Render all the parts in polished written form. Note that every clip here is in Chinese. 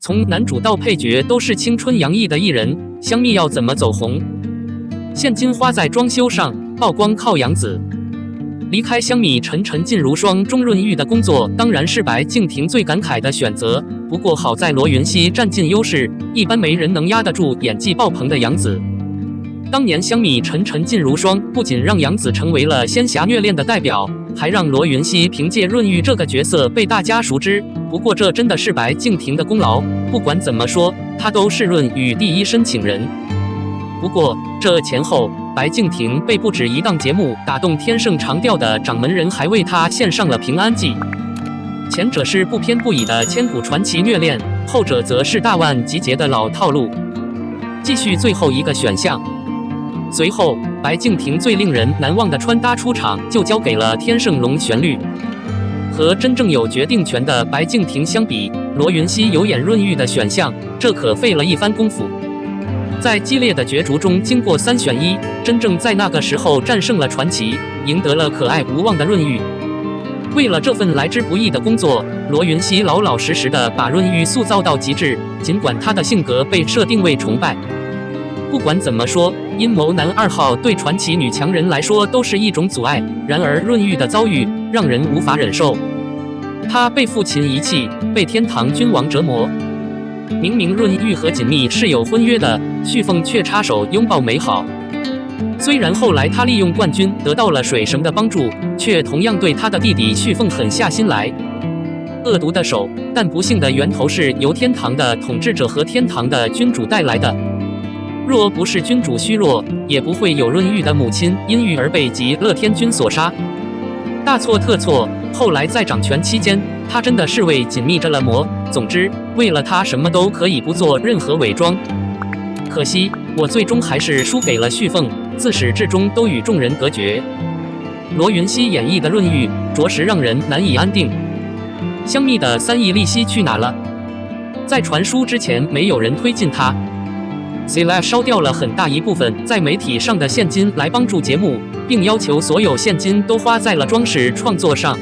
从男主到配角都是青春洋溢的艺人，香蜜要怎么走红？现金花在装修上，曝光靠杨紫。离开香蜜沉沉烬如霜钟润玉的工作，当然是白敬亭最感慨的选择。不过好在罗云熙占尽优势，一般没人能压得住演技爆棚的杨紫。当年香蜜沉沉烬如霜不仅让杨紫成为了仙侠虐恋的代表，还让罗云熙凭借润玉这个角色被大家熟知。不过这真的是白敬亭的功劳，不管怎么说，他都是润玉第一申请人。不过这前后，白敬亭被不止一档节目打动天盛长调的掌门人还为他献上了平安祭。前者是不偏不倚的千古传奇虐恋，后者则是大腕集结的老套路。继续最后一个选项。随后，白敬亭最令人难忘的穿搭出场就交给了天盛龙旋律。和真正有决定权的白敬亭相比，罗云熙有演润玉的选项，这可费了一番功夫。在激烈的角逐中，经过3选1，真正在那个时候战胜了传奇，赢得了可爱无望的润玉。为了这份来之不易的工作，罗云熙老老实实的把润玉塑造到极致，尽管他的性格被设定为崇拜。不管怎么说，阴谋男2号对传奇女强人来说都是一种阻碍。然而润玉的遭遇让人无法忍受，他被父亲遗弃，被天堂君王折磨。明明润玉和锦觅是有婚约的，旭凤却插手拥抱美好。虽然后来他利用冠军得到了水神的帮助，却同样对他的弟弟旭凤狠下心来。恶毒的手，但不幸的源头是由天堂的统治者和天堂的君主带来的。若不是君主虚弱，也不会有润玉的母亲因育而被极乐天君所杀。大错特错，后来在掌权期间，他真的是为锦觅着了魔。总之，为了他什么都可以不做任何伪装。可惜，我最终还是输给了旭凤，自始至终都与众人隔绝。罗云熙演绎的润玉，着实让人难以安定。香蜜的3亿利息去哪了？在传书之前，没有人推进他。CLA 烧掉了很大一部分在媒体上的现金来帮助节目，并要求所有现金都花在了装饰创作上。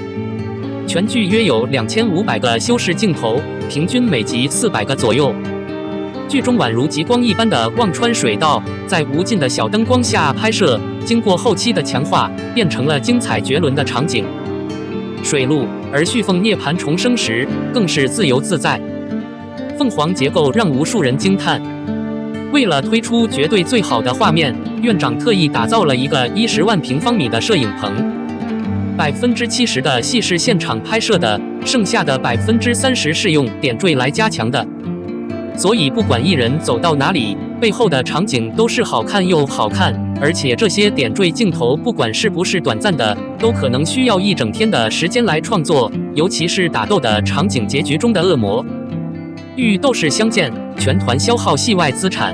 全剧约有2500个修饰镜头，平均每集400个左右。剧中宛如极光一般的忘川水道，在无尽的小灯光下拍摄，经过后期的强化，变成了精彩绝伦的场景。水路，而旭凤涅槃重生时，更是自由自在。凤凰结构让无数人惊叹。为了推出绝对最好的画面，院长特意打造了一个10万平方米的摄影棚，70%的戏是现场拍摄的，剩下的30%是用点缀来加强的。所以不管艺人走到哪里，背后的场景都是好看又好看，而且这些点缀镜头不管是不是短暂的，都可能需要1整天的时间来创作，尤其是打斗的场景，结局中的恶魔与斗士相见，全团消耗戏外资产。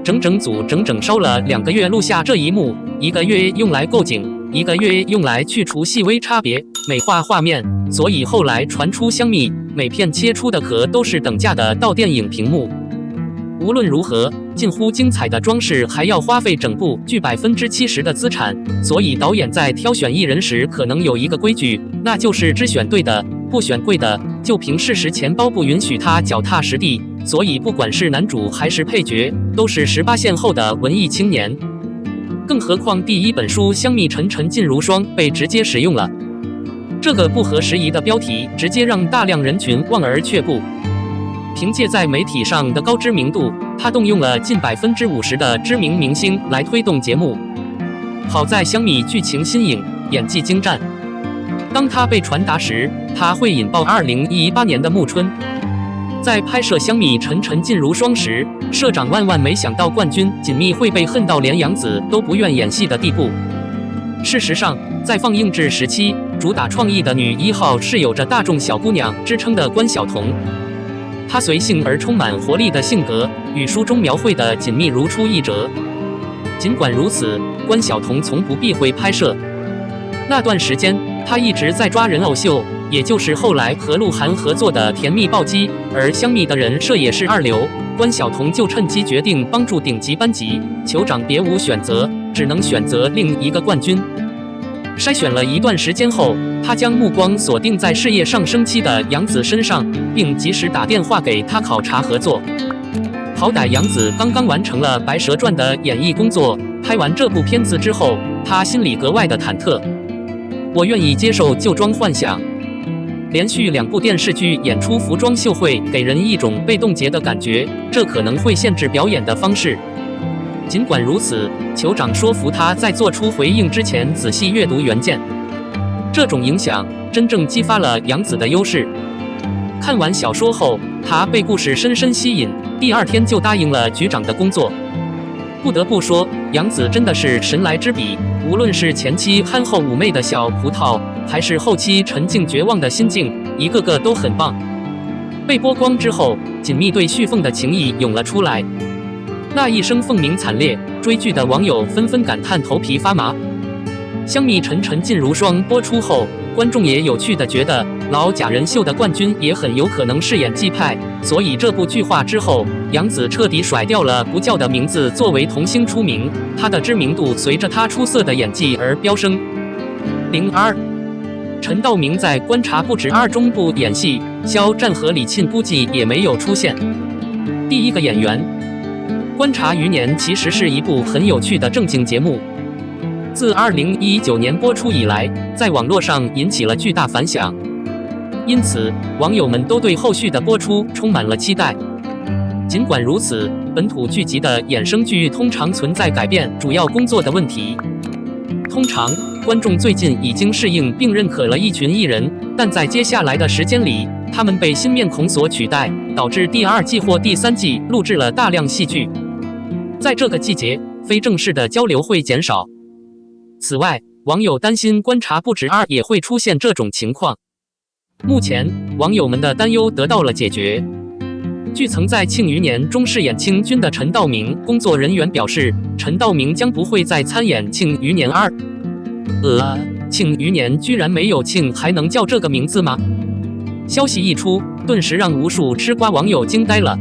整整烧了2个月录下这一幕，1个月用来构景，1个月用来去除细微差别，美化画面。所以后来传出香蜜每片切出的壳都是等价的到电影屏幕。无论如何，近乎精彩的装饰还要花费整部剧70%的资产，所以导演在挑选艺人时可能有一个规矩，那就是只选对的，不选贵的，就凭事实钱包不允许他脚踏实地。所以不管是男主还是配角，都是18线后的文艺青年。更何况第一本书《香蜜沉沉烬如霜》被直接使用了，这个不合时宜的标题，直接让大量人群望而却步。凭借在媒体上的高知名度，他动用了近50%的知名明星来推动节目。好在香蜜剧情新颖，演技精湛。当他被传达时，他会引爆2018年的暮春。在拍摄香蜜沉沉烬如霜时，社长万没想到冠军锦觅会被恨到连杨紫都不愿演戏的地步。事实上，在放映制时期，主打创意的女1号是有着大众小姑娘之称的关晓彤。她随性而充满活力的性格，与书中描绘的锦觅如出一辙。尽管如此，关晓彤从不避讳拍摄。那段时间，她一直在抓人偶秀，也就是后来和鹿晗合作的《甜蜜暴击》，而香蜜的人设也是2流。关晓彤就趁机决定帮助顶级班级，酋长别无选择，只能选择另一个冠军。筛选了一段时间后，他将目光锁定在事业上升期的杨紫身上，并及时打电话给他考察合作。好歹杨紫刚刚完成了《白蛇传》的演艺工作，拍完这部片子之后，他心里格外的忐忑。我愿意接受旧装幻想。连续2部电视剧演出服装秀会给人一种被冻结的感觉，这可能会限制表演的方式。尽管如此，酋长说服他在做出回应之前仔细阅读原件。这种影响真正激发了杨紫的优势。看完小说后，他被故事深深吸引，第2天就答应了局长的工作。不得不说，杨紫真的是神来之笔，无论是前期憨厚妩媚的小葡萄，还是后期沉静绝望的心境，一个个都很棒。被剥光之后，锦觅对旭凤的情谊涌了出来。那一声凤鸣惨烈，追剧的网友纷纷感叹头皮发麻。香蜜沉沉烬如霜播出后，观众也有趣的觉得老假人秀的冠军也很有可能是演技派，所以这部剧化之后，杨紫彻底甩掉了不叫的名字作为童星出名，她的知名度随着她出色的演技而飙升。02陈道明在《观察不止2》中不演戏，肖战和李沁估计也没有出现。第一个演员，观察余年其实是一部很有趣的正经节目。自2019年播出以来，在网络上引起了巨大反响，因此网友们都对后续的播出充满了期待。尽管如此，本土剧集的衍生剧通常存在改变主要工作的问题。通常，观众最近已经适应并认可了一群艺人，但在接下来的时间里，他们被新面孔所取代，导致第2季或第3季录制了大量戏剧。在这个季节，非正式的交流会减少。此外，网友担心《观察不止2》也会出现这种情况。目前，网友们的担忧得到了解决。据曾在《庆余年》中饰演清君的陈道明工作人员表示，陈道明将不会再参演《庆余年2》。庆余年居然没有庆，还能叫这个名字吗？消息一出，顿时让无数吃瓜网友惊呆了。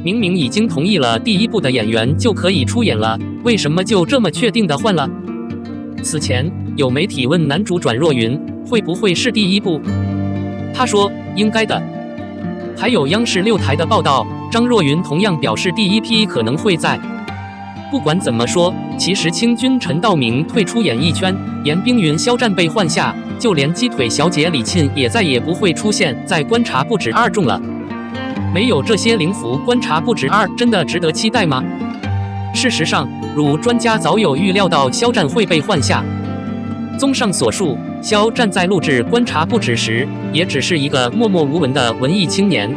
明明已经同意了第1部的演员就可以出演了，为什么就这么确定的换了？此前有媒体问男主转若云会不会是第1部，他说应该的。还有央视6台的报道，张若昀同样表示第1批可能会在。不管怎么说，其实清君陈道明退出演艺圈，严冰云肖战被换下，就连鸡腿小姐李沁也再也不会出现在《观察不止2》中了。没有这些灵符，《观察不止2》真的值得期待吗？事实上，如专家早有预料到肖战会被换下。综上所述，肖战在录制《观察不止》时，也只是一个默默无闻的文艺青年。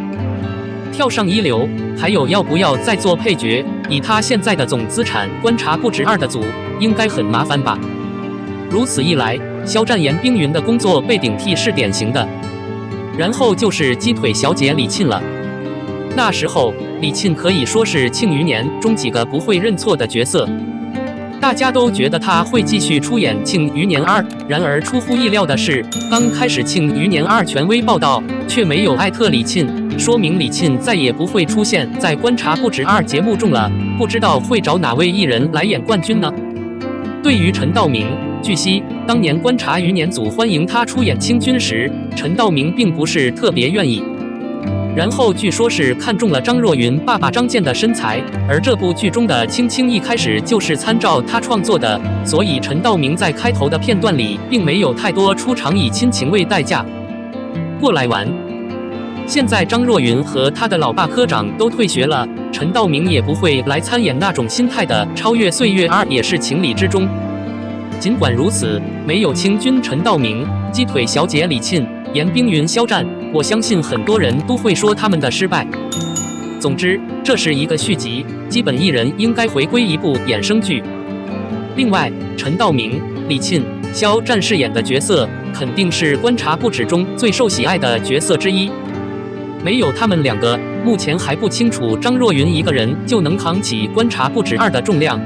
跳上一流，还有要不要再做配角？以他现在的总资产，《观察不止2》的组应该很麻烦吧？如此一来，肖战严冰云的工作被顶替是典型的。然后就是鸡腿小姐李沁了。那时候，李沁可以说是《庆余年》中几个不会认错的角色，大家都觉得她会继续出演《庆余年2》。然而出乎意料的是，刚开始《庆余年2》权威报道却没有艾特李沁，说明李沁再也不会出现在《观察不止2》节目中了。不知道会找哪位艺人来演冠军呢？对于陈道明，据悉当年《观察余年》组欢迎他出演清君时，陈道明并不是特别愿意。然后据说是看中了张若昀爸爸张健的身材，而这部剧中的青青一开始就是参照他创作的，所以陈道明在开头的片段里并没有太多出场以亲情为代价过来玩。现在张若昀和他的老爸科长都退学了，陈道明也不会来参演那种心态的超越岁月2也是情理之中。尽管如此，没有清君陈道明、鸡腿小姐李沁、严冰云肖战，我相信很多人都会说他们的失败。总之，这是一个续集，基本艺人应该回归一部衍生剧。另外，陈道明、李沁、肖战饰演的角色肯定是《观察不止》中最受喜爱的角色之一。没有他们2个，目前还不清楚张若昀一个人就能扛起《观察不止2》的重量。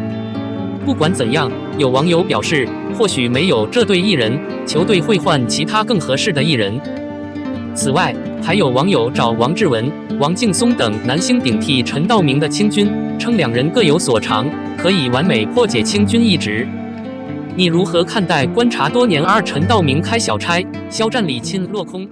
不管怎样，有网友表示，或许没有这对艺人，球队会换其他更合适的艺人。此外，还有网友找王志文、王劲松等男星顶替陈道明的清君，称2人各有所长，可以完美破解清君一职。你如何看待观察多年二陈道明开小差，肖战李沁落空？